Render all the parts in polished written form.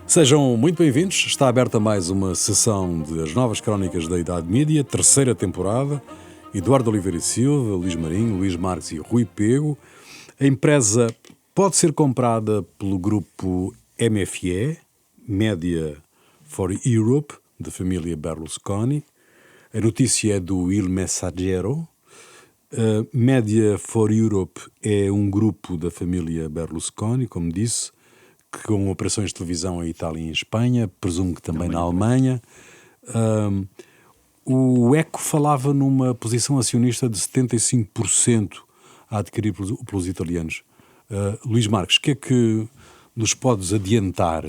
Sejam muito bem-vindos. Está aberta mais uma sessão de As Novas Crónicas da Idade Média, terceira temporada. Eduardo Oliveira e Silva, Luís Marinho, Luís Marques e Rui Pego. A empresa pode ser comprada pelo grupo MFE, Media for Europe, da família Berlusconi. A notícia é do Il Messaggero. Media for Europe é um grupo da família Berlusconi, como disse, com operações de televisão em Itália e em Espanha, presumo que também na Alemanha. O ECO falava numa posição acionista de 75% a adquirir pelos italianos. Luís Marques, o que é que nos podes adiantar?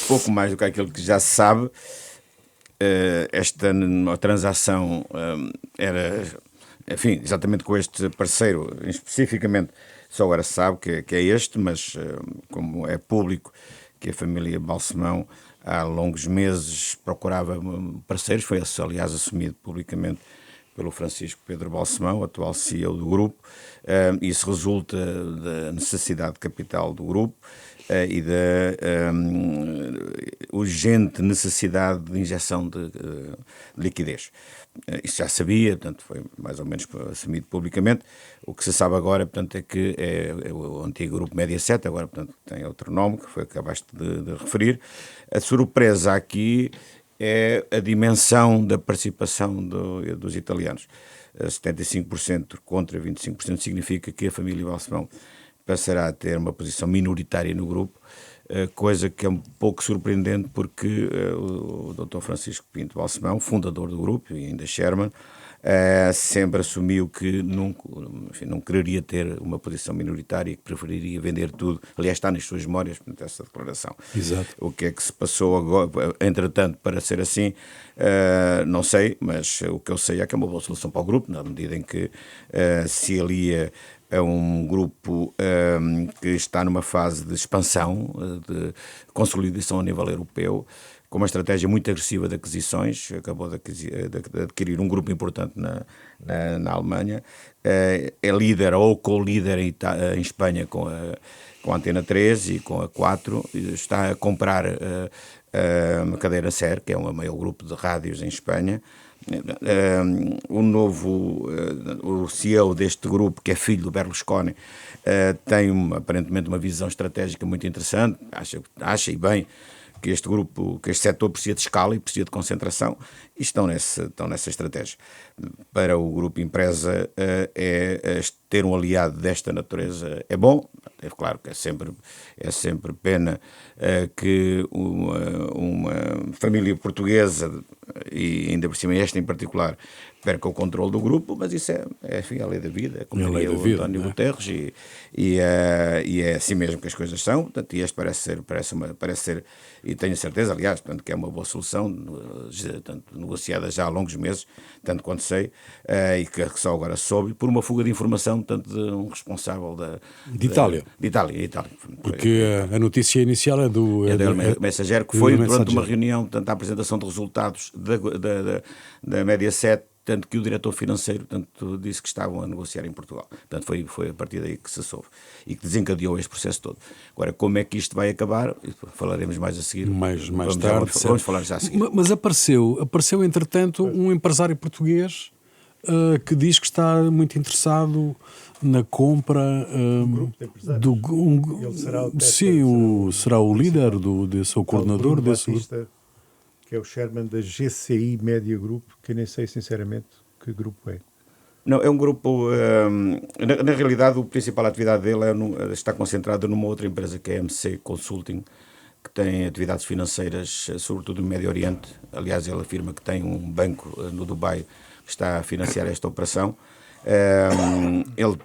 Pouco mais do que aquilo que já se sabe. Esta transação era, enfim, exatamente com este parceiro, especificamente, só agora se sabe que é este, mas como é público que a família Balsemão há longos meses procurava parceiros, foi aliás assumido publicamente pelo Francisco Pedro Balsemão, atual CEO do grupo. Isso resulta da necessidade de capital do grupo e da urgente necessidade de injeção de liquidez. Isso já sabia, portanto foi mais ou menos assumido publicamente. O que se sabe agora, portanto, é que é o antigo grupo Mediaset, agora, portanto, tem outro nome, que foi o que acabaste de referir. A surpresa aqui é a dimensão da participação dos italianos. 75% contra 25% significa que a família Balsemão passará a ter uma posição minoritária no grupo, coisa que é um pouco surpreendente porque o Dr. Francisco Pinto Balsemão, fundador do grupo e ainda chairman, sempre assumiu que não quereria ter uma posição minoritária e que preferiria vender tudo. Aliás, está nas suas memórias, portanto, essa declaração. Exato. O que é que se passou agora, entretanto, para ser assim, não sei, mas o que eu sei é que é uma boa solução para o grupo, na medida em que se alia a um grupo que está numa fase de expansão, de consolidação a nível europeu, com uma estratégia muito agressiva de aquisições. Acabou de adquirir um grupo importante na Alemanha, é líder ou co-líder em Espanha com a Antena 3 e com a 4, está a comprar a cadeira SER, que é o maior grupo de rádios em Espanha. O CEO deste grupo, que é filho do Berlusconi, tem aparentemente uma visão estratégica muito interessante, acha e bem que este grupo, que este setor precisa de escala e precisa de concentração, e estão nessa estratégia. Para o grupo empresa, ter um aliado desta natureza é bom. É claro que é sempre pena que uma família portuguesa, e ainda por cima esta em particular, perca o controle do grupo, mas isso enfim, a lei da vida, como diria o António Guterres, e é assim mesmo que as coisas são. Portanto, e este parece ser, e tenho certeza, aliás, portanto, que é uma boa solução, negociada já há longos meses, tanto quanto sei, e que só agora soube, por uma fuga de informação, tanto de um responsável de Itália. De Itália. Porque a notícia inicial é do Messaggero, que foi durante uma reunião, portanto, a apresentação de resultados da Mediaset, tanto que o diretor financeiro, tanto, disse que estavam a negociar em Portugal. Portanto, foi a partir daí que se soube e que desencadeou este processo todo. Agora, como é que isto vai acabar? Falaremos mais a seguir. Mais tarde. Vamos falar já a seguir. Mas apareceu, entretanto, um empresário português que diz que está muito interessado na compra será o líder desse, o coordenador desse grupo. Que é o chairman da GCI Media Group, que eu nem sei sinceramente que grupo é. Não, é um grupo... na realidade, a principal atividade dele está concentrada numa outra empresa, que é a MC Consulting, que tem atividades financeiras, sobretudo no Médio Oriente. Aliás, ele afirma que tem um banco no Dubai que está a financiar esta operação. Ele,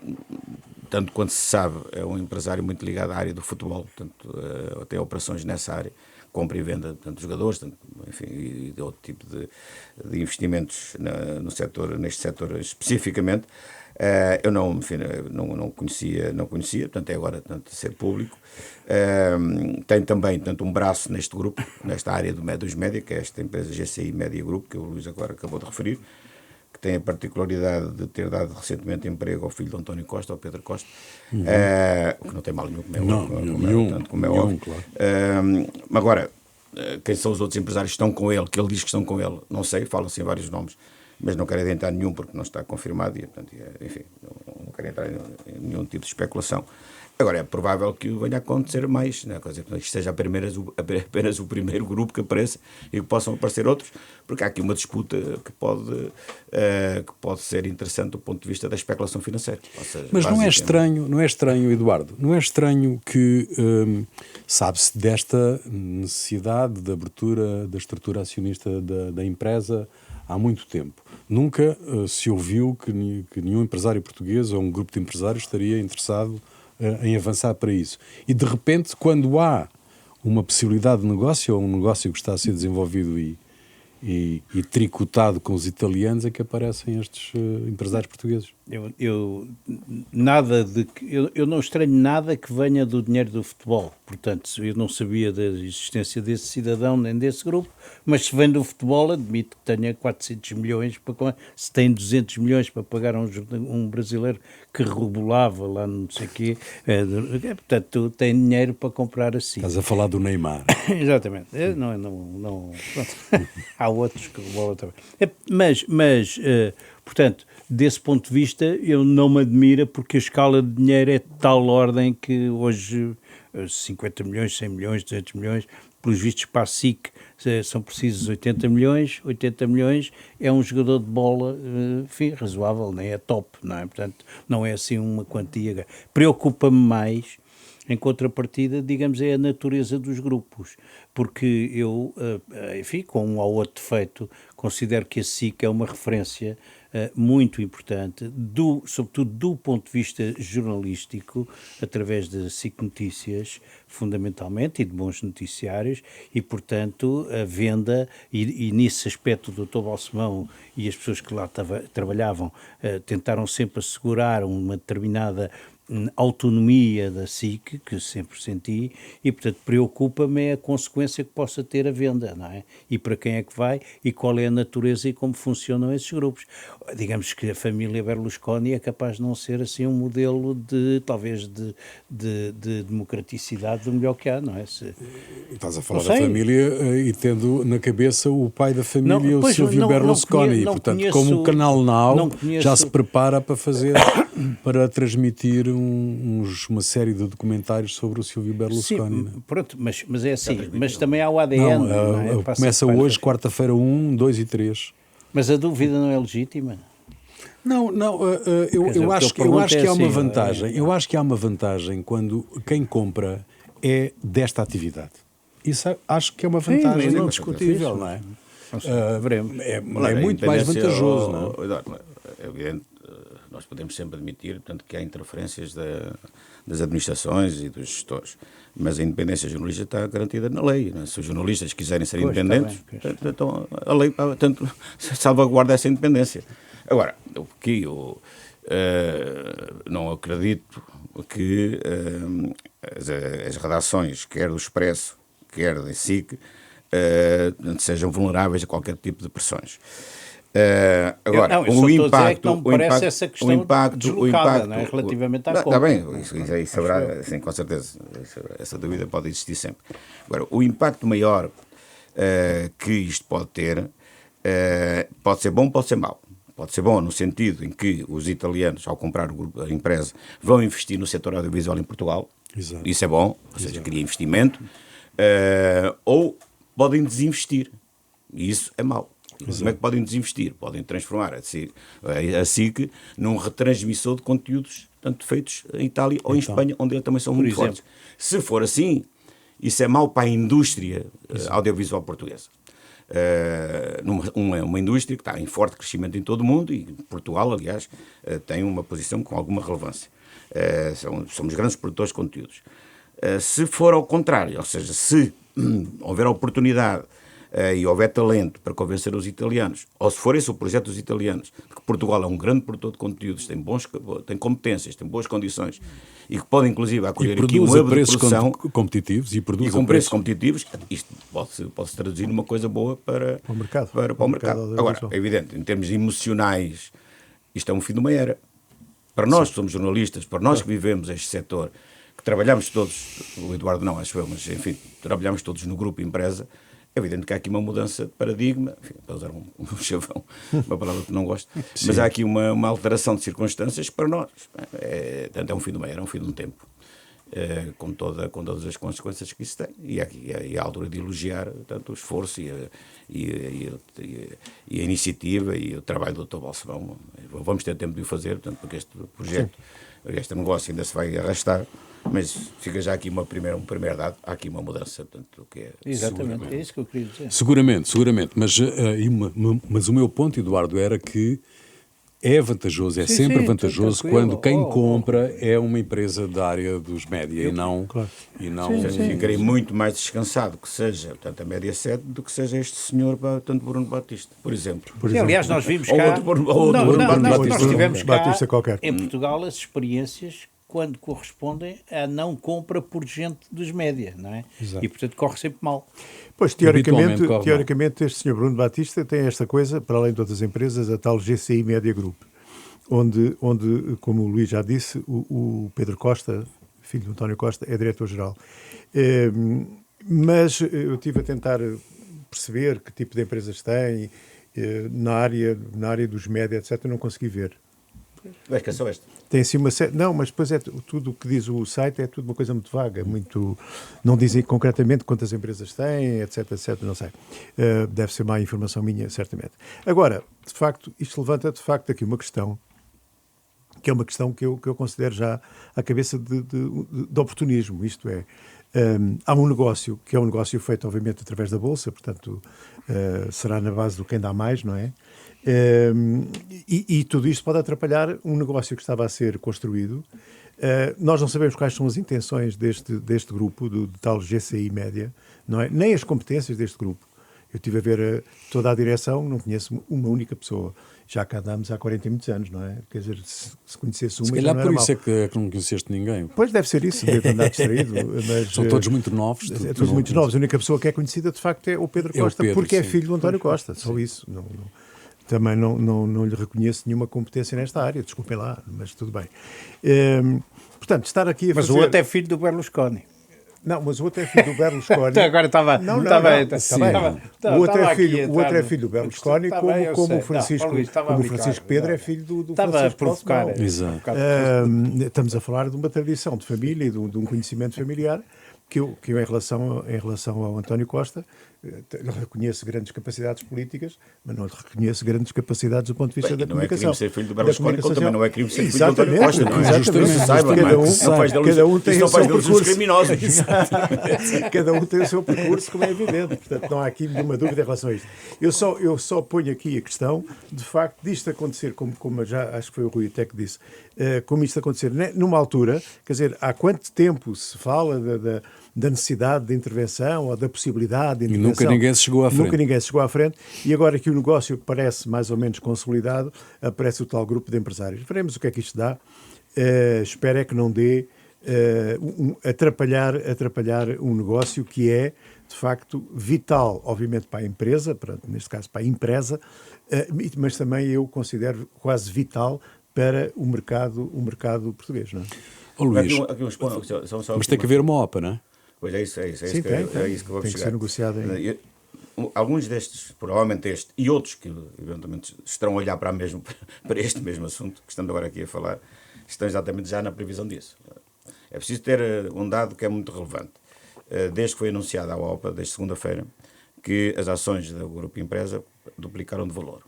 tanto quanto se sabe, é um empresário muito ligado à área do futebol, portanto, tem operações nessa área, compra e venda de jogadores, enfim, e de outro tipo de investimentos neste setor especificamente. Eu não conhecia, portanto é agora ser público. Tem também um braço neste grupo, nesta área dos média, que é esta empresa GCI Media Group, que o Luís agora acabou de referir. que tem a particularidade de ter dado recentemente emprego ao filho de António Costa, ao Pedro Costa, que não tem mal nenhum, como é óbvio. Claro. Agora, quem são os outros empresários que estão com ele, que ele diz que estão com ele, não sei, falam-se em vários nomes, mas não quero adiantar nenhum porque não está confirmado e, portanto, enfim, não quero entrar em nenhum tipo de especulação. Agora, é provável que venha a acontecer mais, né? Quer dizer, que isto seja apenas o primeiro grupo que apareça e que possam aparecer outros, porque há aqui uma disputa que pode ser interessante do ponto de vista da especulação financeira. Ou seja, mas não é estranho, Eduardo, não é estranho que sabe-se desta necessidade de abertura da estrutura acionista da empresa há muito tempo. Nunca se ouviu que nenhum empresário português ou um grupo de empresários estaria interessado em avançar para isso. E, de repente, quando há uma possibilidade de negócio, ou um negócio que está a ser desenvolvido e tricotado com os italianos, é que aparecem estes empresários portugueses. Eu não estranho nada que venha do dinheiro do futebol. Portanto, eu não sabia da existência desse cidadão nem desse grupo, mas se vem do futebol, admito que tenha 400 milhões, se tem 200 milhões para pagar a um brasileiro que rebolava lá não sei o quê, portanto, tem dinheiro para comprar assim. Estás a falar do Neymar. Exatamente. Não, há outros que rebolam também. Portanto, desse ponto de vista, eu não me admira porque a escala de dinheiro é de tal ordem que hoje 50 milhões, 100 milhões, 200 milhões, pelos vistos para a SIC são precisos 80 milhões é um jogador de bola, enfim, razoável, nem é top, não é? Portanto, não é assim uma quantia. Preocupa-me mais, em contrapartida, digamos, é a natureza dos grupos, porque eu, enfim, com um ou outro defeito, considero que a SIC é uma referência muito importante, sobretudo do ponto de vista jornalístico, através de SIC Notícias, fundamentalmente, e de bons noticiários, e, portanto, a venda, e nesse aspecto o Dr. Balsemão e as pessoas que lá trabalhavam tentaram sempre assegurar uma determinada autonomia da SIC, que sempre senti, e portanto preocupa-me a consequência que possa ter a venda, não é? E para quem é que vai, e qual é a natureza e como funcionam esses grupos. Digamos que a família Berlusconi é capaz de não ser assim um modelo talvez de democraticidade do melhor que há, não é? Estás a falar da família e tendo na cabeça o pai da família, o Silvio Berlusconi, portanto, como o Canal Now já se prepara para transmitir uma série de documentários sobre o Silvio Berlusconi. Sim, pronto, mas é assim, mas também há o ADN. Não é? Começa hoje, quarta-feira 1, 2 e 3. Mas a dúvida não é legítima? Eu acho que há uma vantagem. Eu acho que há uma vantagem quando quem compra é desta atividade. Isso acho que é uma vantagem indiscutível, não é? É muito mais vantajoso, não é? É evidente, nós podemos sempre admitir, portanto, que há interferências das administrações e dos gestores, mas a independência jornalística está garantida na lei, não é? Se os jornalistas quiserem ser independentes, então a lei, portanto, salvaguarda essa independência. Agora, o que eu não acredito que as redações, quer do Expresso, quer da SIC, sejam vulneráveis a qualquer tipo de pressões. Agora, o impacto, parece essa questão deslocada, não é? Relativamente à compra. Está bem, isso haverá, sim, com certeza, essa dúvida pode existir sempre. Agora, o impacto maior que isto pode ter, pode ser bom, pode ser mau. Pode ser bom no sentido em que os italianos, ao comprar a empresa, vão investir no setor audiovisual em Portugal. Exato. Isso é bom, ou seja, cria investimento. Ou podem desinvestir. E isso é mau. Exato. Como é que podem desinvestir? Podem transformar a SIC num retransmissor de conteúdos, tanto feitos em Itália ou em Espanha, onde eles também são muito fortes. Se for assim, isso é mau para a indústria audiovisual portuguesa. Uma indústria que está em forte crescimento em todo o mundo, e Portugal, aliás, tem uma posição com alguma relevância. Somos grandes produtores de conteúdos. Se for ao contrário, ou seja, se houver a oportunidade e houver talento para convencer os italianos, ou se for esse o projeto dos italianos, de que Portugal é um grande produtor de conteúdos, tem competências, tem boas condições e que pode inclusive acolher aqui um hub de produção competitivos e produz com preços competitivos, isto pode-se traduzir numa coisa boa para o mercado. Para o mercado. Agora, é evidente, em termos emocionais, isto é um fim de uma era. Para nós que somos jornalistas, para nós que vivemos este setor, que trabalhamos todos, o Eduardo não, acho eu, mas enfim, trabalhamos todos no grupo empresa, é evidente que há aqui uma mudança de paradigma, enfim, para usar um chavão, uma palavra que não gosto, mas há aqui uma alteração de circunstâncias que para nós é um fim de uma era, é um fim de um tempo, com todas as consequências que isso tem. E é a altura de elogiar tanto o esforço e a iniciativa e o trabalho do Dr. Balsemão. Vamos ter tempo de o fazer, portanto, porque este projeto, este negócio ainda se vai arrastar. Mas fica já aqui um primeiro dado, há aqui uma mudança, portanto, o que é... Exatamente, é isso que eu queria dizer. Seguramente, mas o meu ponto, Eduardo, era que é vantajoso, sempre vantajoso quando quem compra é uma empresa da área dos média e não... Ficarei muito mais descansado que seja, portanto, a Mediaset do que seja este senhor, tanto Bruno Batista, por exemplo. Aliás, nós vimos cá... Nós tivemos cá, em Portugal, as experiências quando correspondem à não compra por gente dos média, não é? Exato. E, portanto, corre sempre mal. Pois, teoricamente este Sr. Bruno Batista tem esta coisa, para além de outras empresas, a tal GCI Media Group, onde como o Luís já disse, o Pedro Costa, filho do António Costa, é diretor-geral. Mas eu estive a tentar perceber que tipo de empresas tem, na área dos média, etc., não consegui ver. Acho que é só esta. Tem assim uma série... Não, mas depois tudo o que diz o site é tudo uma coisa muito vaga, muito... Não dizem concretamente quantas empresas têm, etc, não sei. Deve ser má informação minha, certamente. Agora, de facto, isto levanta de facto aqui uma questão, que é uma questão que eu considero já à cabeça de oportunismo, isto é, há um negócio, que é um negócio feito, obviamente, através da Bolsa, portanto, será na base do quem dá mais, não é? E tudo isto pode atrapalhar um negócio que estava a ser construído. Nós não sabemos quais são as intenções deste grupo, do tal GCI Média, não é? Nem as competências deste grupo. Eu estive a ver toda a direção, não conheço uma única pessoa. Já cá andamos há 40 e muitos anos, não é? Quer dizer, se conhecesse uma... Se calhar por isso é que não conheceste ninguém. Pois deve ser isso, deve andar distraído. Mas, são todos muito novos. Todos muito novos. A única pessoa que é conhecida, de facto, é o Pedro Costa, porque é filho do António Costa. Só isso. Também não lhe reconheço nenhuma competência nesta área, desculpem lá, mas tudo bem. Portanto, estar aqui a fazer... Mas o outro é filho do Berlusconi. Não, mas o outro é filho do Berlusconi. Agora estava... O outro é filho do Berlusconi, como o Francisco Pedro é filho do Francisco provocar. Exato. Estamos a falar de uma tradição de família e de um conhecimento familiar que eu em relação ao António Costa, reconheço grandes capacidades políticas, mas não reconheço grandes capacidades do ponto de vista da comunicação. Não é crime ser filho do Berlusconi, como também não é crime ser filho do António Costa. Cada um tem o seu percurso. Criminosos. Cada um tem o seu percurso, como é evidente. Portanto, não há aqui nenhuma dúvida em relação a isto. Eu só ponho aqui a questão, de facto, disto acontecer, como já acho que foi o Rui até que disse, como isto acontecer numa altura, quer dizer, há quanto tempo se fala da necessidade de intervenção ou da possibilidade de intervenção. E nunca ninguém se chegou à frente. E agora que o negócio parece mais ou menos consolidado, aparece o tal grupo de empresários. Veremos o que é que isto dá. Espero é que não dê atrapalhar um negócio que é, de facto, vital, obviamente, para a empresa, neste caso para a empresa, mas também eu considero quase vital para o mercado português. Não é? Oh, Luís, mas tem que haver uma OPA, não é? Pois é isso. Sim, que vou tem chegar. que ser negociado aí. Alguns destes, provavelmente este, e outros que eventualmente estarão a olhar para este mesmo assunto que estamos agora aqui a falar, estão exatamente já na previsão disso. É preciso ter um dado que é muito relevante. Desde que foi anunciada a OPA, desde segunda-feira, que as ações do Grupo Empresa duplicaram de valor.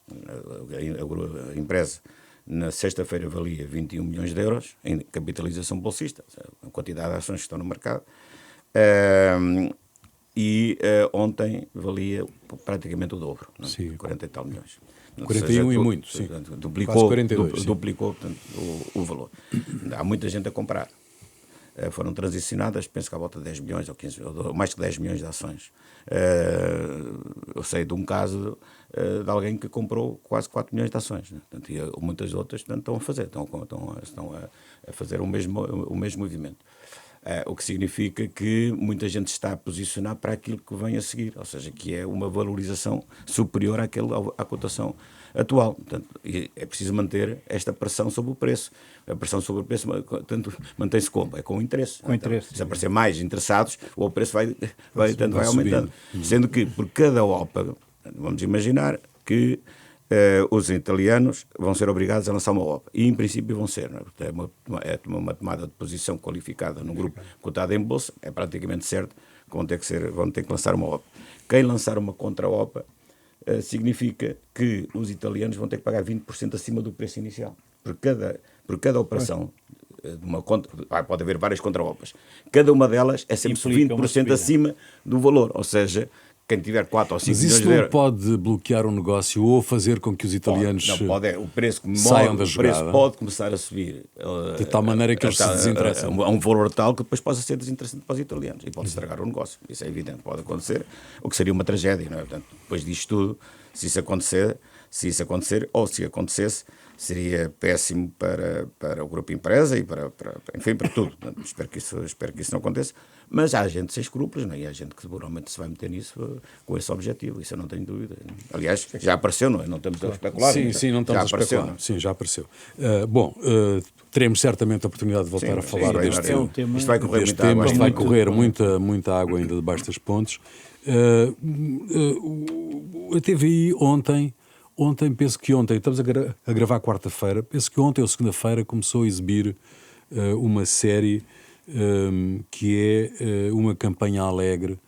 A empresa, na sexta-feira, valia 21 milhões de euros em capitalização bolsista, a quantidade de ações que estão no mercado. Ontem valia praticamente o dobro, não é? 40 e tal milhões. 41 e muito, sim. Duplicou, portanto, o valor. Há muita gente a comprar. foram transicionadas, penso que à volta de 10 milhões ou 15, ou mais que 10 milhões de ações. Eu sei de um caso de alguém que comprou quase 4 milhões de ações, né? Portanto, e muitas outras estão a fazer, estão a fazer o mesmo movimento. O que significa que muita gente está a posicionar para aquilo que vem a seguir, ou seja, que é uma valorização superior à cotação atual. Portanto, é preciso manter esta pressão sobre o preço. A pressão sobre o preço mantém-se como? É com o interesse. Com interesse. Então, se aparecer mais interessados, o preço vai aumentando. Sendo que por cada OPA, vamos imaginar que os italianos vão ser obrigados a lançar uma OPA. E, em princípio, vão ser. Não é? É uma tomada de posição qualificada num grupo cotado em bolsa. É praticamente certo que vão ter que lançar uma OPA. Quem lançar uma contra-OPA significa que os italianos vão ter que pagar 20% acima do preço inicial. Por cada operação, pode haver várias contra-OPAs. Cada uma delas é sempre 20% acima do valor. Ou seja, quem tiver 4 ou 5 milhões de euros... Mas isso não pode bloquear o negócio ou fazer com que os italianos o preço saiam da jogada? O preço pode começar a subir de tal maneira que eles se desinteressam. A um valor tal que depois possa ser desinteressante para os italianos e pode estragar o negócio. Isso é evidente, pode acontecer, o que seria uma tragédia, não é? Portanto, depois disto tudo, se isso acontecer ou se acontecesse, seria péssimo para o grupo empresa e para tudo. Espero que isso não aconteça. Mas há gente sem escrúpulos, não é? E há gente que seguramente se vai meter nisso com esse objetivo, isso eu não tenho dúvida. Aliás, já apareceu, não é? Não estamos a especular. Sim, não estamos a especular. Sim, já apareceu. Teremos certamente a oportunidade de voltar a falar deste tema. Isto vai correr muita água. Isto vai correr muita água ainda debaixo das pontes. A TVI ontem, estamos a gravar quarta-feira, penso que ontem ou segunda-feira começou a exibir uma série que é Uma Campanha Alegre,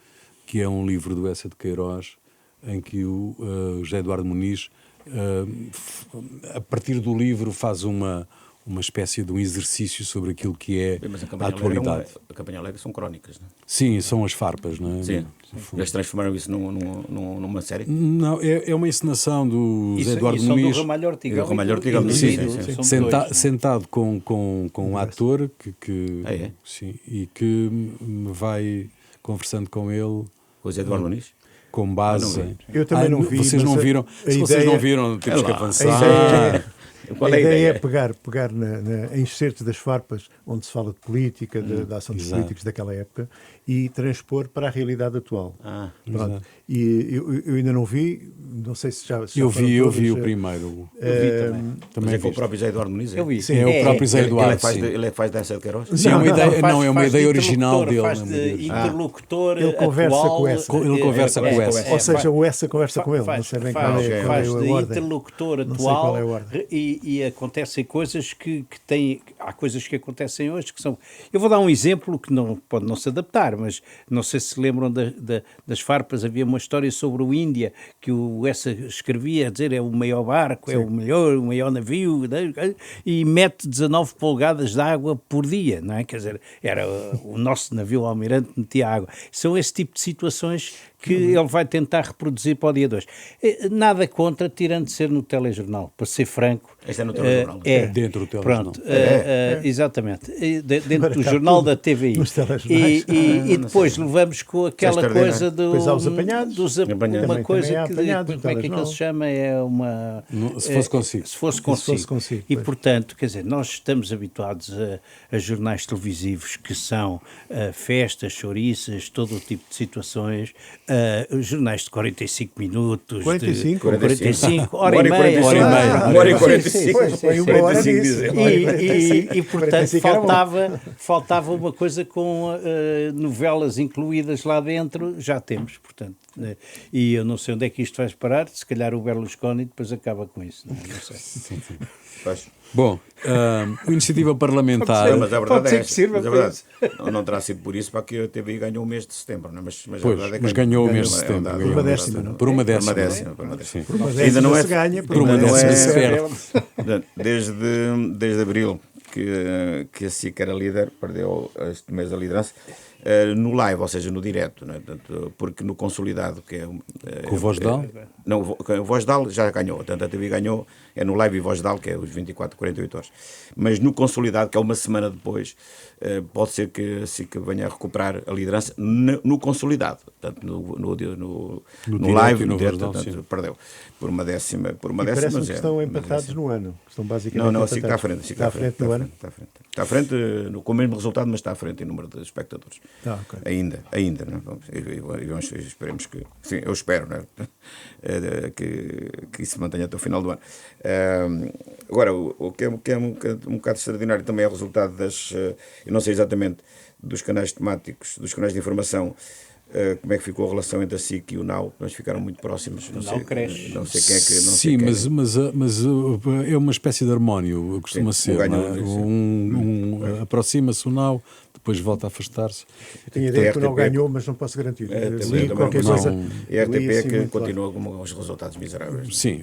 que é um livro do Eça de Queiroz, em que o José Eduardo Muniz, a partir do livro, faz uma espécie de um exercício sobre aquilo que é a atualidade. A Campanha Alegre são crónicas, não é? Sim, são as farpas, não é? Sim. Eles transformaram isso numa série? Não, é uma encenação do José Eduardo Muniz. Do Ramalho Ortiga. Do Ramalho Ortiga. Sim. Sentado com um ator sim, e que vai conversando com ele. O José Eduardo Muniz? Com base. Eu também não vi. Vocês não viram? Se vocês não viram, temos que avançar. A ideia é pegar em excertos das farpas, onde se fala de política, da ação dos políticos daquela época, e transpor para a realidade atual. Pronto. E eu ainda não vi, não sei se já eu vi o primeiro. Eu vi também é com o próprio José Eduardo Muniz? Eu vi. Sim, é o próprio José Eduardo. Ele faz dessa de Queiroz? Sim, é uma ideia original dele. Faz de interlocutor ele conversa atual, com essa. Ele conversa com essa. Ou seja, o essa conversa com ele. Não sei bem qual é a ordem. Faz de interlocutor atual e acontecem coisas que têm... Há coisas que acontecem hoje que são... Eu vou dar um exemplo que pode não se adaptar, mas não sei se lembram das farpas. Havia uma história sobre o Índia que o Essa escrevia a dizer é o maior barco, é o maior navio, e mete 19 polegadas de água por dia, não é? Quer dizer, era o nosso navio almirante metia água. São esse tipo de situações que ele vai tentar reproduzir para o dia 2. Nada contra, tirando de ser no telejornal, para ser franco. Este é no telejornal. É dentro do telejornal. Pronto, exatamente. Dentro do jornal da TVI. E depois levamos com aquela coisa depois há os apanhados. Uma coisa que... Como é que aquilo se chama? É uma... Se fosse consigo. Se fosse consigo. E, portanto, quer dizer, nós estamos habituados a jornais televisivos que são festas, chouriças, todo o tipo de situações... jornais de 45 minutos, 45, hora e meia, uma hora e 45, e portanto faltava uma coisa com novelas incluídas lá dentro, já temos, portanto, e eu não sei onde é que isto vai parar, se calhar o Berlusconi depois acaba com isso, não sei. Sim. Bom, a iniciativa parlamentar... Mas a verdade é esta. Não terá sido por isso para que a TVI ganhou o mês de setembro, não é? Mas ganhou o mês de setembro. Por uma décima, não? Por uma décima. Ainda não se ganha. Por uma décima se perde. Desde abril que a SIC era líder, perdeu este mês a liderança, no live, ou seja, no direto, né? Portanto, porque no consolidado, que é... Com o Voz-Dal? Não, o Voz-Dal já ganhou, portanto a TV ganhou, é no live e Voz-Dal, que é os 24, 48 horas. Mas no consolidado, que é uma semana depois, pode ser que a SIC venha a recuperar a liderança no consolidado, portanto no live, no direto, portanto, perdeu por uma décima. Parece-me que estão empatados no ano, que estão basicamente não, a empatados. SIC está à frente. Está à frente no ano? Está à frente com o mesmo resultado, mas está à frente em número de espectadores. Okay. Ainda, não é? Esperemos que... Sim, eu espero, não é? Que isso se mantenha até o final do ano. Agora, o que é um bocado extraordinário também é o resultado eu não sei exatamente, dos canais temáticos, dos canais de informação, como é que ficou a relação entre a SIC e o NAU, mas ficaram muito próximos. Não sei quem é que... Não Sim, mas é uma espécie de harmónio, costuma ser. Aproxima-se o NAU, depois volta a afastar-se. Eu tinha ideia que o NAU ganhou, mas não posso garantir. Qualquer coisa. E a RTP é que continua com os resultados miseráveis. Sim,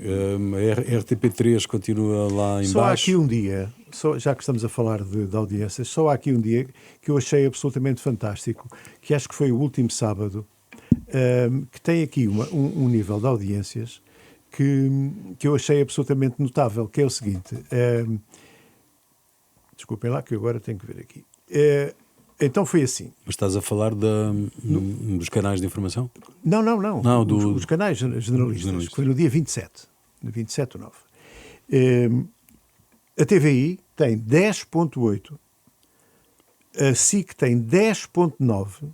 a RTP3 continua lá em Só há baixo. aqui um dia, já que estamos a falar de audiências, só há aqui um dia que eu achei absolutamente fantástico, que acho que foi o último sábado, que tem aqui um nível de audiências que eu achei absolutamente notável, que é o seguinte. Desculpem lá que eu agora tenho que ver aqui. Então foi assim. Mas estás a falar dos canais de informação? Não. Os canais generalistas, jornalistas. que foi no dia 27, no 27/9. A TVI tem 10.8, a SIC tem 10.9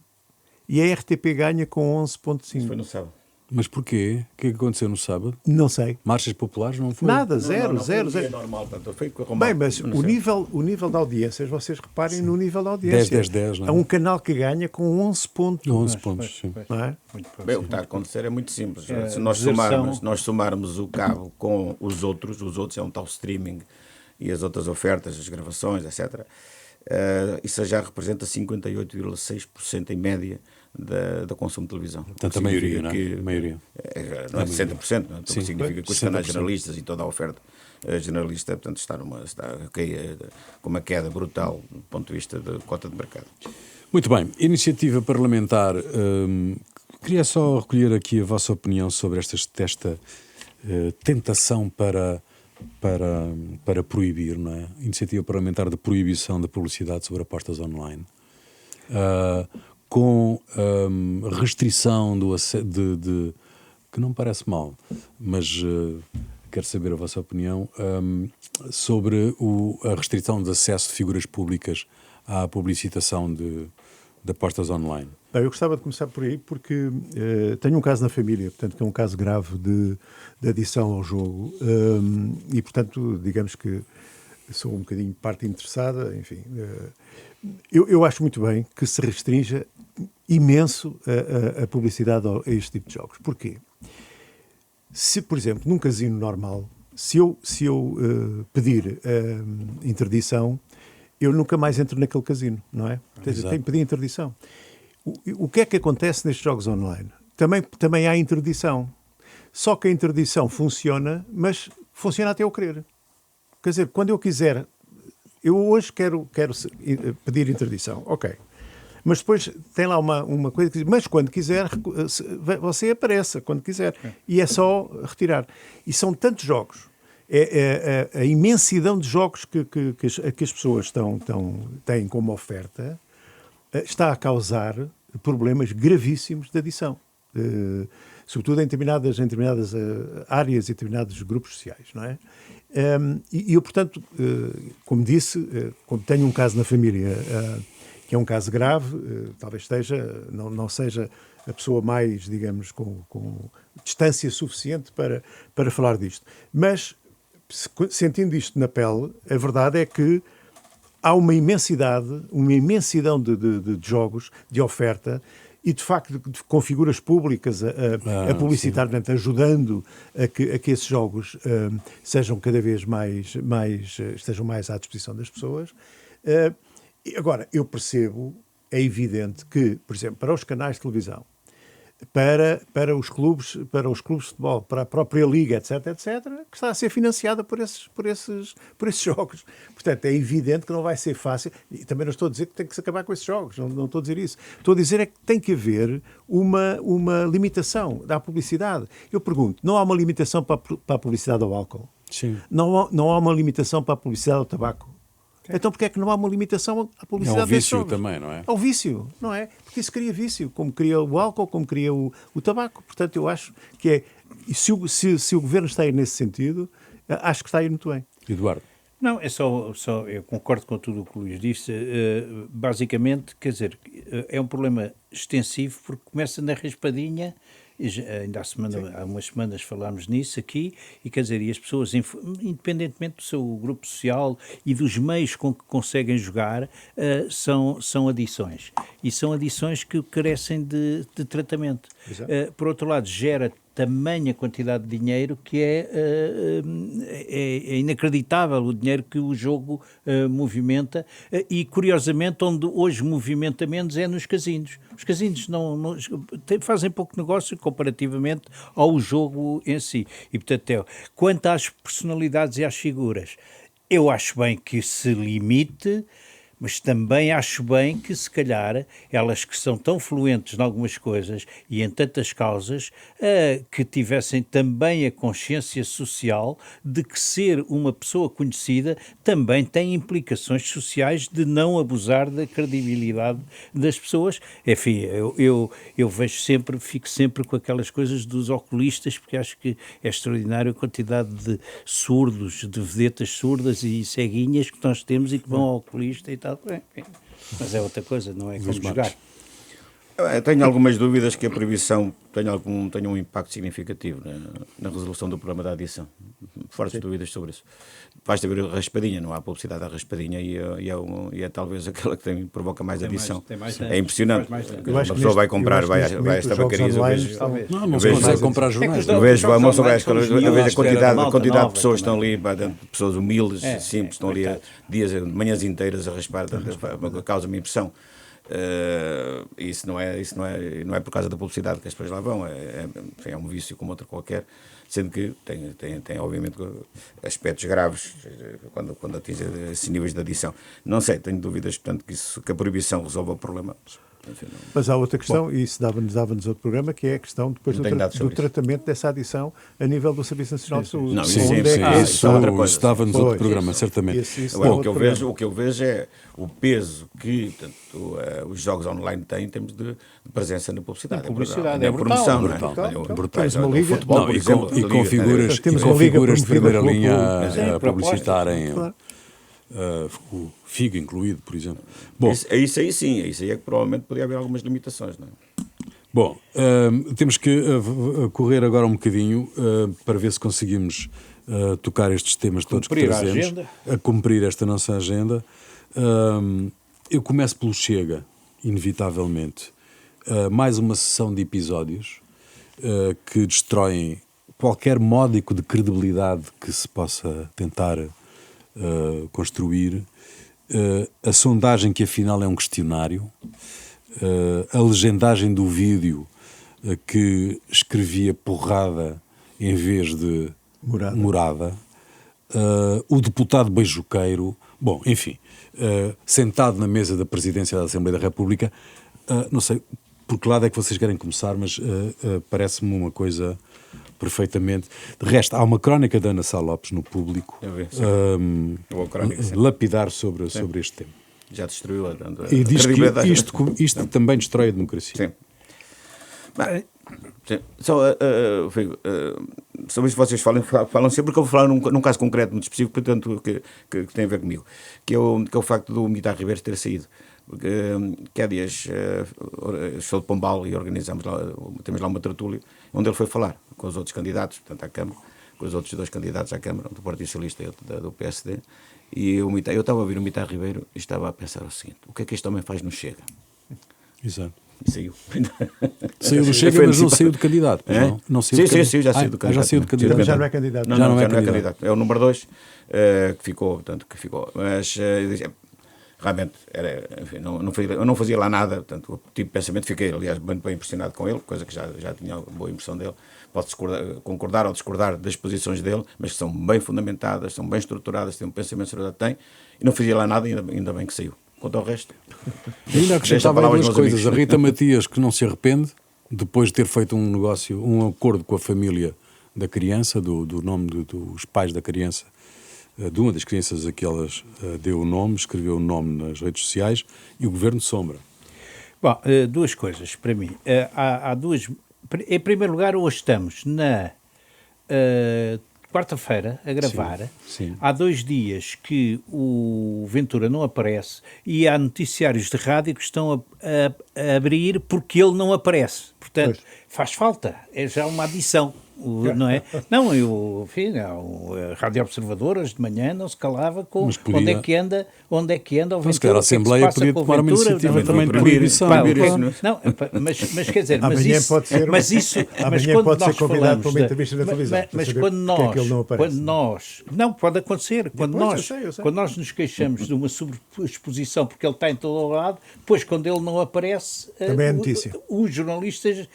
e a RTP ganha com 11.5. Isso foi no sábado. Mas porquê? O que é que aconteceu no sábado? Não sei. Marchas populares não foi? Nada, zero. É normal, portanto, foi Bem, mas o nível de audiências, vocês reparem no nível de audiência. 10, não é? É um canal que ganha com 11 pontos. 11 pontos, sim. Não é? Bem, o que está a acontecer é muito simples. Se nós somarmos o cabo com os outros é um tal streaming e as outras ofertas, as gravações, etc., isso já representa 58,6% em média da consumo de televisão. Portanto, a maioria, não é? A maioria. Não é 60%, não é? Sim, Significa que os 60%. canais jornalistas e toda a oferta generalista, portanto, está com uma queda brutal do ponto de vista da cota de mercado. Muito bem. Iniciativa parlamentar. Queria só recolher aqui a vossa opinião sobre esta tentação para proibir, não é? Iniciativa parlamentar de proibição da publicidade sobre apostas online. Com restrição que não me parece mal, mas quero saber a vossa opinião sobre a restrição de acesso de figuras públicas à publicitação de apostas online. Bem, eu gostava de começar por aí porque tenho um caso na família, portanto, que é um caso grave de adição ao jogo e, portanto, digamos que sou um bocadinho parte interessada, enfim. Eu acho muito bem que se restrinja imenso a publicidade a este tipo de jogos. Porquê? Se, por exemplo, num casino normal, se eu pedir interdição, eu nunca mais entro naquele casino, não é? Tenho que pedir interdição. O que é que acontece nestes jogos online? Também há interdição. Só que a interdição funciona, mas funciona até eu querer. Quer dizer, quando eu quiser, eu hoje quero pedir interdição, ok. Mas depois tem lá uma coisa que diz, mas quando quiser, você apareça, quando quiser. E é só retirar. E são tantos jogos. A imensidão de jogos que as pessoas têm como oferta está a causar problemas gravíssimos de adição. Sobretudo em determinadas áreas e determinados grupos sociais, não é? E eu, portanto, como disse, como tenho um caso na família que é um caso grave, talvez não seja a pessoa mais, digamos, com distância suficiente para falar disto. Mas, sentindo isto na pele, a verdade é que há uma imensidão de jogos, de oferta, e de facto com figuras públicas a publicitar, portanto, ajudando a que esses jogos sejam cada vez estejam mais à disposição das pessoas. Agora, eu percebo, é evidente que, por exemplo, para os canais de televisão, para os clubes de futebol, para a própria liga, etc, que está a ser financiada por esses jogos. Portanto, é evidente que não vai ser fácil, e também não estou a dizer que tem que se acabar com esses jogos, não estou a dizer isso. Estou a dizer é que tem que haver uma limitação da publicidade. Eu pergunto, não há uma limitação para a publicidade ao álcool? Sim. Não há uma limitação para a publicidade ao tabaco? Então porquê é que não há uma limitação à publicidade? É um vício também, não é? É um vício, não é? Porque isso cria vício, como cria o álcool, como cria o tabaco. Portanto, eu acho que é... E se o governo está a ir nesse sentido, acho que está a ir muito bem. Eduardo. Não, é só eu concordo com tudo o que o Luís disse. Basicamente, quer dizer, é um problema extensivo porque começa na raspadinha. Ainda há umas semanas falámos nisso aqui, e quer dizer, e as pessoas, independentemente do seu grupo social e dos meios com que conseguem jogar, são adições. E são adições que carecem de tratamento. Por outro lado, gera tamanha quantidade de dinheiro que é inacreditável o dinheiro que o jogo movimenta, e curiosamente onde hoje movimenta menos é nos casinos. Os casinos fazem pouco negócio comparativamente ao jogo em si. E portanto, quanto às personalidades e às figuras, eu acho bem que se limite, mas também acho bem que, se calhar, elas que são tão fluentes em algumas coisas e em tantas causas, que tivessem também a consciência social de que ser uma pessoa conhecida também tem implicações sociais de não abusar da credibilidade das pessoas. Enfim, eu vejo sempre, fico sempre com aquelas coisas dos oculistas, porque acho que é extraordinário a quantidade de surdos, de vedetas surdas e ceguinhas que nós temos e que vão ao oculista e tal. Mas é outra coisa, não é como jogar. Eu tenho algumas dúvidas que a proibição tenha um impacto significativo na resolução do problema da adição. Fortes dúvidas sobre isso. Basta ver a raspadinha, não há publicidade da raspadinha, e é talvez aquela que provoca mais adição. É impressionante. Uma pessoa vai comprar, vai a esta bacaria. Não se consegue comprar jornais. Eu vejo a quantidade de pessoas que estão ali, pessoas humildes, simples, estão ali manhãs inteiras a raspar, causa-me impressão. Isso não é por causa da publicidade que as pessoas lá vão, é um vício como outro qualquer, sendo que tem obviamente aspectos graves quando atinge esses níveis de adição. Não sei, tenho dúvidas, portanto, que a proibição resolva o problema. Enfim, mas há outra questão, e isso dava-nos outro programa, que é a questão depois do tratamento dessa adição a nível do Serviço Nacional de Saúde. Isso dava-nos outro programa, certamente. O que eu vejo é o peso que os jogos online têm em termos de presença na publicidade. É brutal. Temos uma liga, futebol, e com figuras de primeira linha a publicitarem. O Figo incluído, por exemplo. Bom, isso aí sim, isso aí é que provavelmente poderia haver algumas limitações, não é? Bom, temos que correr agora um bocadinho para ver se conseguimos tocar estes temas todos que trazemos, a cumprir esta nossa agenda. Eu começo pelo Chega, inevitavelmente. Mais uma sessão de episódios que destroem qualquer módico de credibilidade que se possa tentar construir, a sondagem que afinal é um questionário, a legendagem do vídeo que escrevia porrada em vez de morada, o deputado beijoqueiro, bom, enfim, sentado na mesa da presidência da Assembleia da República. Não sei por que lado é que vocês querem começar, mas parece-me uma coisa perfeitamente. De resto, há uma crónica da Ana Sá Lopes no Público, lapidar sobre este tema. Já destruiu a e diz que isto também destrói a democracia. Sim. Sim. Sobre isso vocês falam sempre, porque eu vou falar num caso concreto muito específico, portanto, que tem a ver comigo, que é o facto do Militar Ribeiro ter saído. Que há dias estou de Pombal e temos lá uma tertúlia onde ele foi falar com os outros candidatos, portanto, à Câmara, com os outros dois candidatos à Câmara, do Partido Socialista e do PSD, e eu estava a ouvir o Militar Ribeiro e estava a pensar o seguinte: o que é que este homem faz no Chega? Exato. E saiu. Saiu do Chega, mas não saiu de candidato. Não saiu já saiu do candidato. Já saiu de candidato. Já não é candidato. Já não é candidato. É o número 2 que ficou, portanto, que ficou. Mas realmente enfim, eu não fazia lá nada, portanto, o tipo de pensamento, fiquei, aliás, bem impressionado com ele, coisa que já tinha boa impressão dele. Posso concordar ou discordar das posições dele, mas que são bem fundamentadas, são bem estruturadas, têm um pensamento que a sociedade tem, e não fazia lá nada, ainda bem que saiu. Quanto ao resto... Ainda acrescentava aí duas coisas. A Rita Matias, que não se arrepende, depois de ter feito um negócio, um acordo com a família da criança, do nome dos pais da criança, de uma das crianças a que elas deu o nome, escreveu o nome nas redes sociais, e o Governo Sombra. Bom, duas coisas para mim. Há duas... Em primeiro lugar, hoje estamos na quarta-feira a gravar. Sim. Há 2 dias que o Ventura não aparece e há noticiários de rádio que estão a abrir porque ele não aparece. Portanto, faz falta. É já uma adição. Não é? Não, enfim, a Rádio Observador, hoje de manhã, não se calava com podia... onde é que anda o Ventura. Mas se calhar a Assembleia podia tomar uma iniciativa também de proibição. Não, mas quer dizer, amanhã pode ser convidado para uma entrevista na televisão. Mas quando nós, não pode acontecer, quando nós nos queixamos de uma sobreexposição porque ele está em todo o lado, depois quando ele não aparece, também é notícia. Os jornalistas...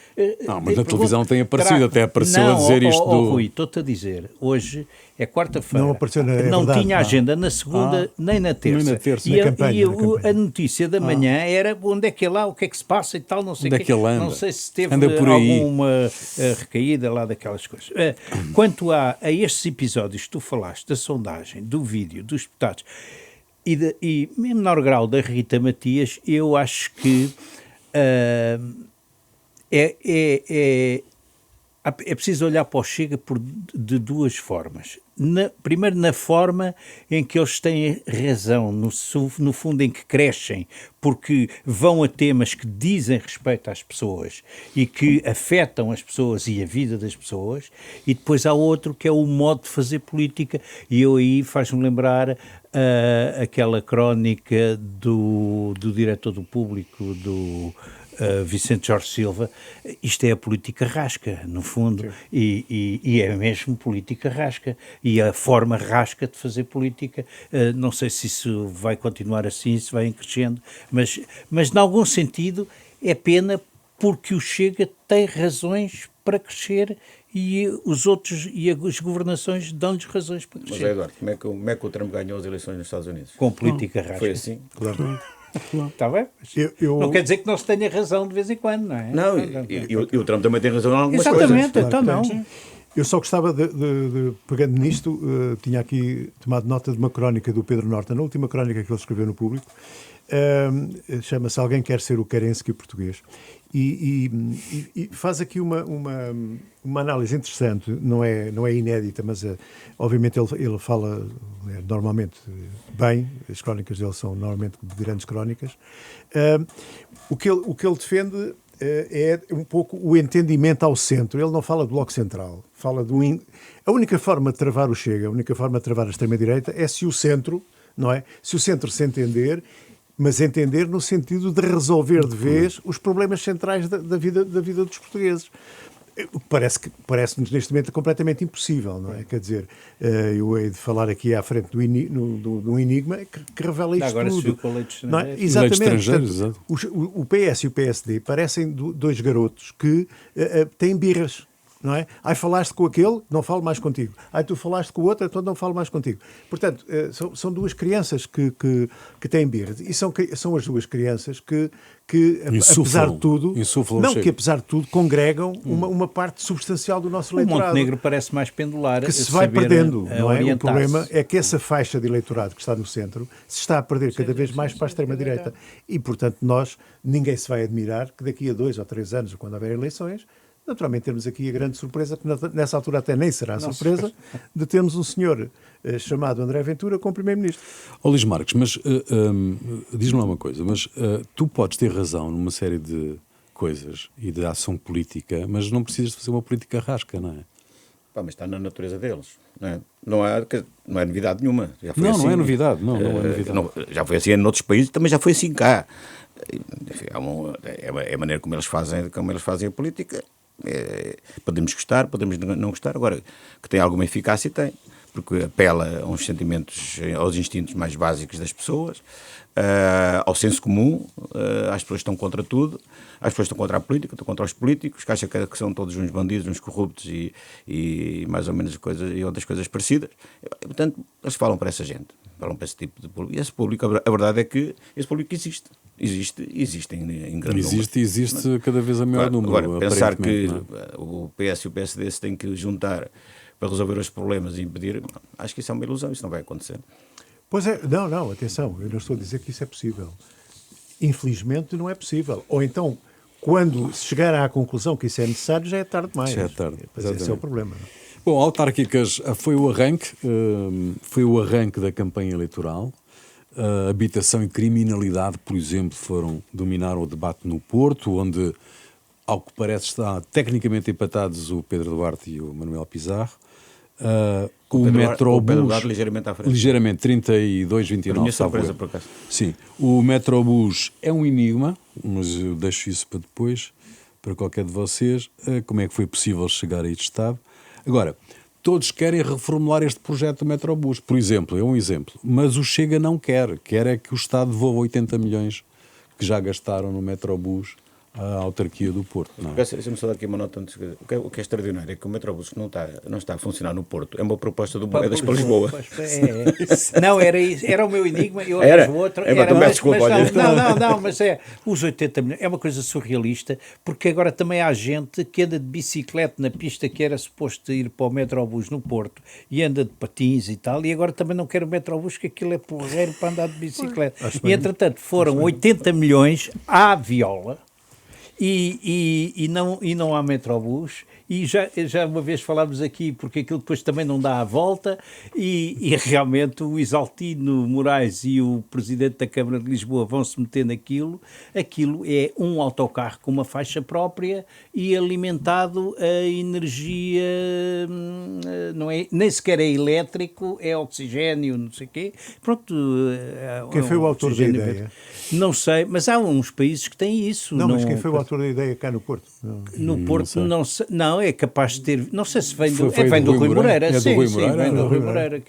Não, mas na televisão tem aparecido, até apareceu a dizer isto Rui, estou-te a dizer, hoje é quarta-feira, não tinha agenda na segunda nem na terça. Nem na terça. A notícia da manhã era onde é que é lá, o que é que se passa e tal, não sei o que. Não sei se teve alguma recaída lá daquelas coisas. Quanto a estes episódios que tu falaste, da sondagem, do vídeo, dos deputados, e em menor grau da Rita Matias, eu acho que é preciso olhar para o Chega de duas formas. Primeiro, na forma em que eles têm razão, no fundo em que crescem, porque vão a temas que dizem respeito às pessoas e que afetam as pessoas e a vida das pessoas, e depois há outro que é o modo de fazer política, e eu aí faz-me lembrar aquela crónica do diretor do Público, do... Vicente Jorge Silva. Isto é a política rasca, no fundo, e é mesmo política rasca, e a forma rasca de fazer política. Não sei se isso vai continuar assim, se vai crescendo, mas em algum sentido é pena, porque o Chega tem razões para crescer e os outros e as governações dão-lhes razões para crescer. Mas Eduardo, como é que o Trump ganhou as eleições nos Estados Unidos? Com política rasca. Foi assim? Claro. Está bem? Não quer dizer que não se tenha razão de vez em quando, não é? Não, e o Trump também tem razão em algumas coisas. Exatamente, então não. Eu só gostava pegando nisto, tinha aqui tomado nota de uma crónica do Pedro Norton, a última crónica que ele escreveu no Público, chama-se Alguém Quer Ser o Kerensky Português, e faz aqui uma análise interessante, não é inédita, mas obviamente ele fala normalmente bem, as crónicas dele são normalmente grandes crónicas. O que ele defende é um pouco o entendimento ao centro. Ele não fala do Bloco Central, fala a única forma de travar o Chega, a única forma de travar a extrema-direita é se o centro, não é? Se o centro se entender, mas entender no sentido de resolver de vez os problemas centrais da vida dos portugueses. Parece-nos neste momento completamente impossível, não é? Quer dizer, eu hei de falar aqui à frente do enigma que revela isto agora tudo. Agora se viu com leite estrangeiro. Exatamente. Portanto, o PS e o PSD parecem dois garotos que têm birras. Não é? Falaste com aquele, não falo mais contigo. Tu falaste com o outro, então não falo mais contigo. Portanto, são duas crianças que têm birras. E são as duas crianças que apesar de tudo, apesar de tudo, congregam uma parte substancial do nosso eleitorado. O Montenegro parece mais pendular. Que se vai perdendo, não é? O problema é que essa faixa de eleitorado que está no centro se está a perder cada vez mais para a extrema-direita. E, portanto, ninguém se vai admirar que daqui a 2 ou 3 anos, quando houver eleições, naturalmente temos aqui a grande surpresa, que nessa altura até nem será surpresa, de termos um senhor chamado André Ventura como Primeiro-Ministro. Luís Marques, mas diz-me lá uma coisa, mas tu podes ter razão numa série de coisas e de ação política, mas não precisas de fazer uma política rasca, não é? Mas está na natureza deles, não é? Não é novidade nenhuma. Já foi não assim. Não é novidade, não é novidade. Já foi assim em outros países, também já foi assim cá. Enfim, é a maneira como eles fazem a política. Podemos gostar, podemos não gostar, agora que tem alguma eficácia, tem. porque apela a uns sentimentos, aos instintos mais básicos das pessoas, ao senso comum, às pessoas que estão contra tudo, às pessoas que estão contra a política, estão contra os políticos, que acham que são todos uns bandidos, uns corruptos e mais ou menos coisas, e outras coisas parecidas. E, portanto, eles falam para essa gente, falam para esse tipo de público. E esse público, a verdade é que esse público existe em grande número. Existe cada vez a maior número. Agora, pensar que o PS e o PSD se têm que juntar para resolver os problemas e impedir, acho que isso é uma ilusão, isso não vai acontecer. Pois é, não, atenção, eu não estou a dizer que isso é possível. Infelizmente não é possível. Ou então, quando se chegar à conclusão que isso é necessário, já é tarde demais. Já é tarde. Esse é o problema. Bom, autárquicas foi o arranque da campanha eleitoral. Habitação e criminalidade, por exemplo, dominaram o debate no Porto, onde, ao que parece, está tecnicamente empatados o Pedro Duarte e o Manuel Pizarro. O Metrobus, ligeiramente à frente. Ligeiramente, 32-29. Minha surpresa, por acaso. Sim, o Metrobus é um enigma, mas eu deixo isso para depois, para qualquer de vocês. Como é que foi possível chegar a este estado? Agora, todos querem reformular este projeto do Metrobus, por exemplo, é um exemplo, mas o Chega não quer é que o Estado devolva 80 milhões que já gastaram no Metrobus à autarquia do Porto. Deixa-me só dar aqui uma nota antes. O que é extraordinário é que o Metrobus não está a funcionar no Porto. É uma proposta do Moedas para Lisboa. Não, era o meu enigma. Era mas os 80 milhões. É uma coisa surrealista, porque agora também há gente que anda de bicicleta na pista que era suposto ir para o Metrobus no Porto e anda de patins e tal, e agora também não quer o Metrobus, que aquilo é porreiro para andar de bicicleta. E entretanto foram 80 milhões à viola. E não há Metrobus, e já uma vez falámos aqui, porque aquilo depois também não dá a volta, e realmente o Isaltino Moraes e o Presidente da Câmara de Lisboa vão se meter naquilo. Aquilo é um autocarro com uma faixa própria e alimentado a energia, não é, nem sequer é elétrico, é oxigênio, não sei o quê. Pronto. Quem foi o autor da ideia? Não sei, mas há uns países que têm isso. Não, mas quem foi o autor da ideia cá no Porto? No Porto, não é capaz de ter. Não sei se vem do Rui Moreira. Moreira. Sim, vem do Rui Moreira.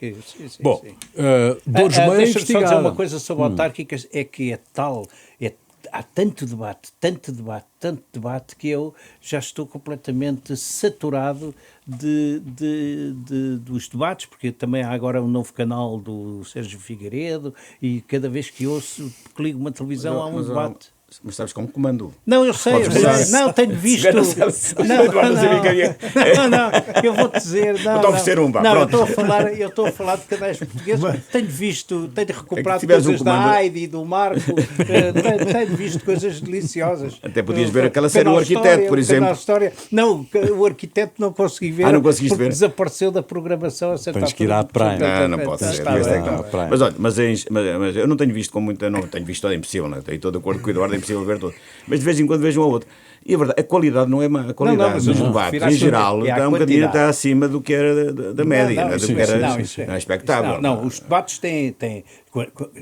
Bom, Dores Meira deixa-me só dizer uma coisa sobre autárquicas: é que há tanto debate, que eu já estou completamente saturado dos debates, porque também há agora um novo canal do Sérgio Figueiredo, e cada vez que ouço, que ligo uma televisão, há um debate. Mas sabes como comando? Não, eu sei. Não, tenho visto. Não, eu vou-te dizer. Eu estou a falar de canais portugueses. Tenho recuperado coisas da Aide e do Marco. Tenho visto coisas deliciosas. Até podias ver aquela série O Arquiteto, por exemplo. Não, o Arquiteto não consegui ver. Não conseguiste ver? Desapareceu da programação. Tens que ir à praia. Não pode ser. Mas olha, mas eu não tenho visto com muita. Não tenho visto, é impossível. Estou de acordo com o Eduardo, é impossível ver todo. Mas de vez em quando vejo um ou outro. E a verdade, a qualidade não é má. A qualidade dos debates, em geral, está um bocadinho acima do que era da média. Não é expectável. Não, os debates têm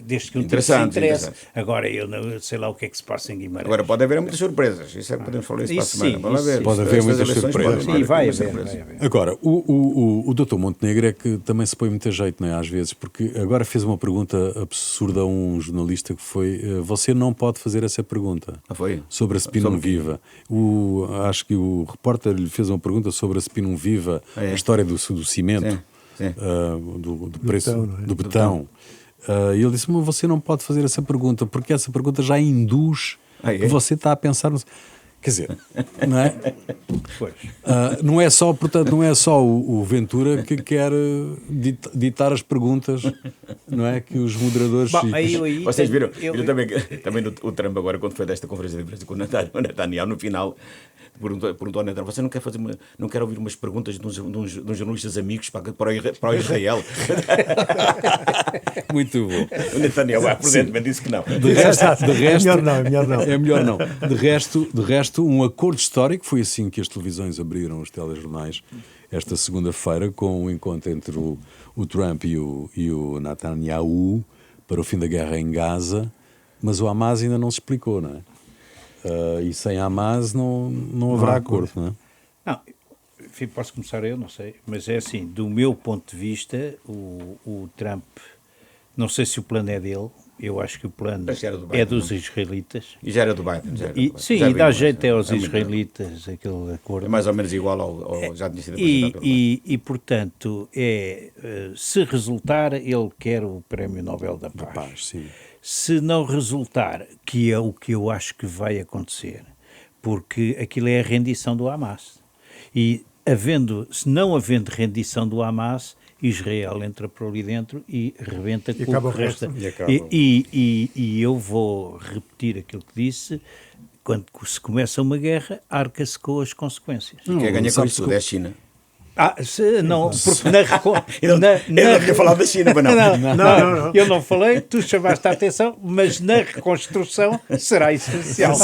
desde que um tipo se interessa. Agora, eu não sei lá o que é que se passa em Guimarães. Agora, pode haver muitas surpresas. Isso é que podemos falar isso para a semana. Pode haver muitas surpresas. Sim, vai haver. Agora, o Dr. Montenegro é que também se põe muito a jeito, não é? Às vezes, porque agora fez uma pergunta absurda a um jornalista que foi: você não pode fazer essa pergunta sobre a Spinum Viva. Acho que o repórter lhe fez uma pergunta sobre a Spinum Viva, a história do cimento, do preço do betão. E ele disse: mas você não pode fazer essa pergunta, porque essa pergunta já induz que você está a pensar no... Quer dizer, não é? Pois. Não é só, portanto, não é só o Ventura que quer ditar as perguntas, não é? Que os moderadores... Vocês viram também o Trump agora, quando foi desta conferência de imprensa com o Netanyahu, no final perguntou ao Netanyahu: você não quer ouvir umas perguntas de uns jornalistas amigos para o Israel? Muito bom. O Netanyahu, prudentemente, disse que não. De resto, é melhor não. De resto, um acordo histórico, foi assim que as televisões abriram os telejornais esta segunda-feira, com o encontro entre o Trump e o Netanyahu para o fim da guerra em Gaza, mas o Hamas ainda não se explicou, não é? E sem Hamas não haverá acordo, não é? Não, Enfim, posso começar eu, não sei, mas é assim, do meu ponto de vista, o Trump, não sei se o plano é dele, eu acho que o plano é dos israelitas. E já era do Biden. Sim, e dá jeito aos israelitas aquele acordo. É mais ou menos igual ao já tinha sido apresentado pelo Biden. E, portanto, se resultar, ele quer o Prémio Nobel da Paz. Sim. Se não resultar, que é o que eu acho que vai acontecer, porque aquilo é a rendição do Hamas. E se não havendo rendição do Hamas, Israel entra por ali dentro e rebenta com o que resta. E eu vou repetir aquilo que disse: quando se começa uma guerra, arca-se com as consequências. E quem ganha com isso tudo é a China. Não, porque Eu não tinha falado da China, mas não. Eu não falei, tu chamaste a atenção, mas na reconstrução será essencial.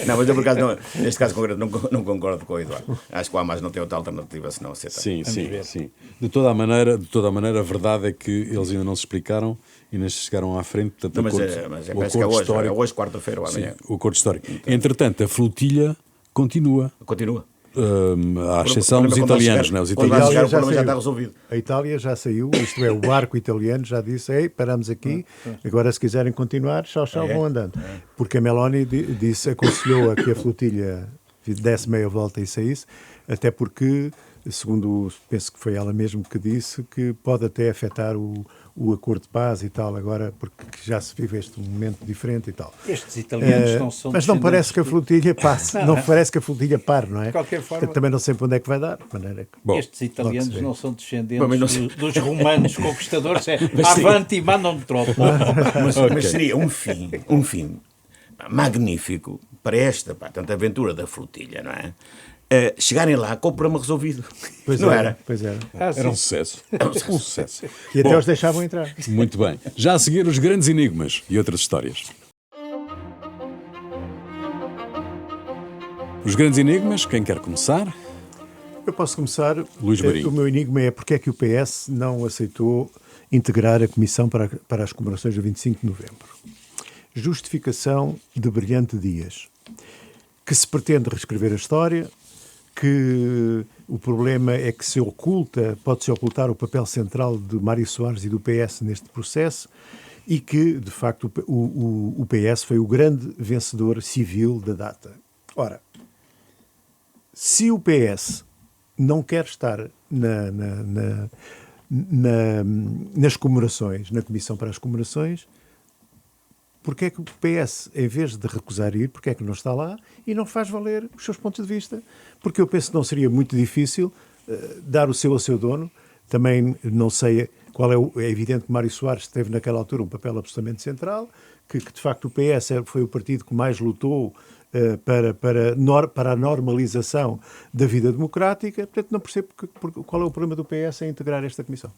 Não, mas eu por acaso, neste caso concreto, não concordo com o Eduardo. Acho que o Hamas não tem outra alternativa senão aceitar. Sim. De toda a maneira, a verdade é que eles ainda não se explicaram e nem chegaram à frente. Portanto, mas parece que é hoje quarta-feira ou amanhã. Sim, o acordo histórico. Entretanto, a flotilha continua. À exceção dos italianos, né? Os italianos já está resolvido. A Itália já saiu, isto é, o barco italiano já disse: ei, paramos aqui, agora se quiserem continuar, tchau, vão andando. Porque a Meloni aconselhou a que a flotilha desse meia volta e saísse, até porque, segundo, penso que foi ela mesma que disse, que pode até afetar o acordo de paz e tal, agora, porque já se vive este momento diferente e tal. Estes italianos não são. Mas não parece que a flotilha passe, não parece que a flotilha pare, não é? De qualquer forma. Também não sei para onde é que vai dar. Estes italianos não são descendentes dos romanos conquistadores, avante mandam tropa. Mas seria um fim magnífico para esta, tanta aventura da flotilha, não é? Chegarem lá com o problema resolvido. Pois não era? Era um sucesso. Um sucesso. E até os deixavam entrar. Muito bem. Já a seguir, os grandes enigmas e outras histórias. Os grandes enigmas, quem quer começar? Eu posso começar. Luís Marinho. O meu enigma é porque é que o PS não aceitou integrar a Comissão para as comemorações do 25 de novembro. Justificação de Brilhante Dias. Que se pretende reescrever a história, que o problema é que pode-se ocultar o papel central de Mário Soares e do PS neste processo e que, de facto, o PS foi o grande vencedor civil da data. Ora, se o PS não quer estar nas comemorações, na Comissão para as Comemorações, porque é que o PS, em vez de recusar ir, porque é que não está lá e não faz valer os seus pontos de vista? Porque eu penso que não seria muito difícil dar o seu ao seu dono. Também não sei qual é evidente que Mário Soares teve naquela altura um papel absolutamente central, que de facto o PS foi o partido que mais lutou para a normalização da vida democrática. Portanto, não percebo qual é o problema do PS em integrar esta comissão.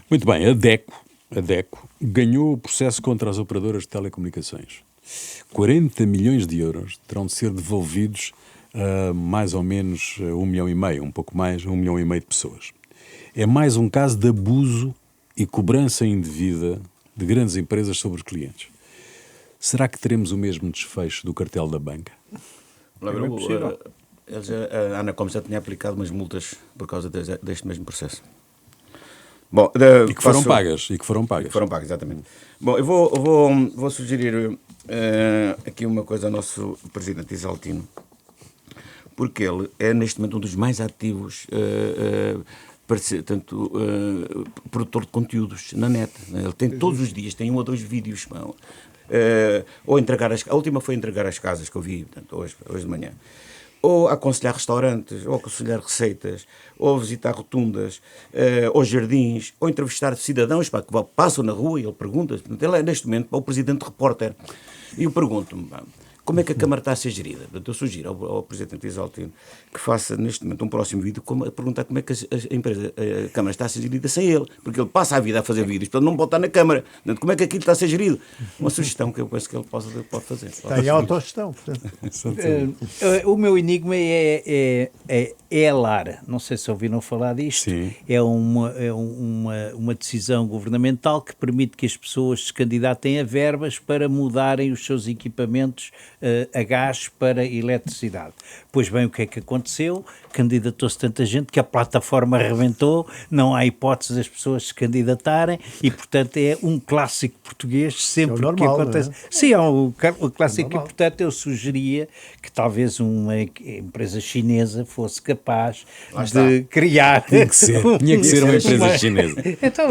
Muito bem, a DECO ganhou o processo contra as operadoras de telecomunicações. 40 milhões de euros terão de ser devolvidos a mais ou menos 1,5 milhão, um pouco mais, 1,5 milhão de pessoas. É mais um caso de abuso e cobrança indevida de grandes empresas sobre os clientes. Será que teremos o mesmo desfecho do cartel da banca? A Anacom já tinha aplicado umas multas por causa deste mesmo processo. Bom, e que foram pagas. Exatamente. Bom, eu vou sugerir aqui uma coisa ao nosso Presidente Isaltino, porque ele é neste momento um dos mais ativos produtor de conteúdos na net. Ele tem todos os dias, tem 1 ou 2 vídeos. Ou entregar a última foi entregar as casas que eu vi, portanto, hoje de manhã. Ou aconselhar restaurantes, ou aconselhar receitas, ou visitar rotundas, ou jardins, ou entrevistar cidadãos que passam na rua e ele pergunta. Ele é, neste momento, o presidente repórter. E eu pergunto-me, como é que a Câmara está a ser gerida? Eu sugiro ao Presidente Isaltino que faça, neste momento, um próximo vídeo a perguntar como é que a Câmara está a ser gerida sem ele. Porque ele passa a vida a fazer vídeos, portanto não pode estar na Câmara. Portanto, como é que aquilo está a ser gerido? Uma sugestão que eu penso que ele pode fazer. Está em autogestão. O meu enigma é a LAR. Não sei se ouviram falar disto. Sim. É uma decisão governamental que permite que as pessoas se candidatem a verbas para mudarem os seus equipamentos a gás para eletricidade. Pois bem, o que é que aconteceu? Candidatou-se tanta gente que a plataforma arrebentou, não há hipótese das pessoas se candidatarem e, portanto, é um clássico português sempre é normal, que acontece. Não é? Sim, é um clássico normal. e, portanto, eu sugeria que talvez uma empresa chinesa fosse capaz de criar... Tinha que ser uma empresa chinesa. Então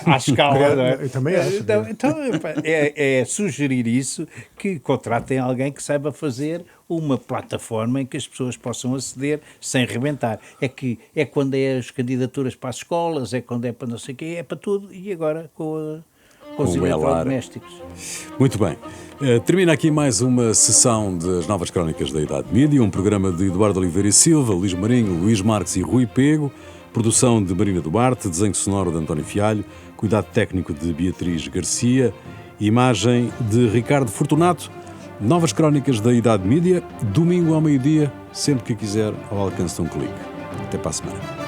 à escala, não é? Eu também acho. Então é sugerir isso, que contratem alguém que saiba fazer uma plataforma em que as pessoas possam aceder sem rebentar. É quando é as candidaturas para as escolas, é quando é para não sei o quê, é para tudo, e agora com os eletrodomésticos. Muito bem. Termina aqui mais uma sessão das Novas Crónicas da Idade Média, um programa de Eduardo Oliveira e Silva, Luís Marinho, Luís Marques e Rui Pego, produção de Marina Duarte, desenho sonoro de António Fialho, cuidado técnico de Beatriz Garcia, imagem de Ricardo Fortunato. Novas Crónicas da Idade Média, domingo ao meio-dia, sempre que quiser, ao alcance de um clique. Até para a semana.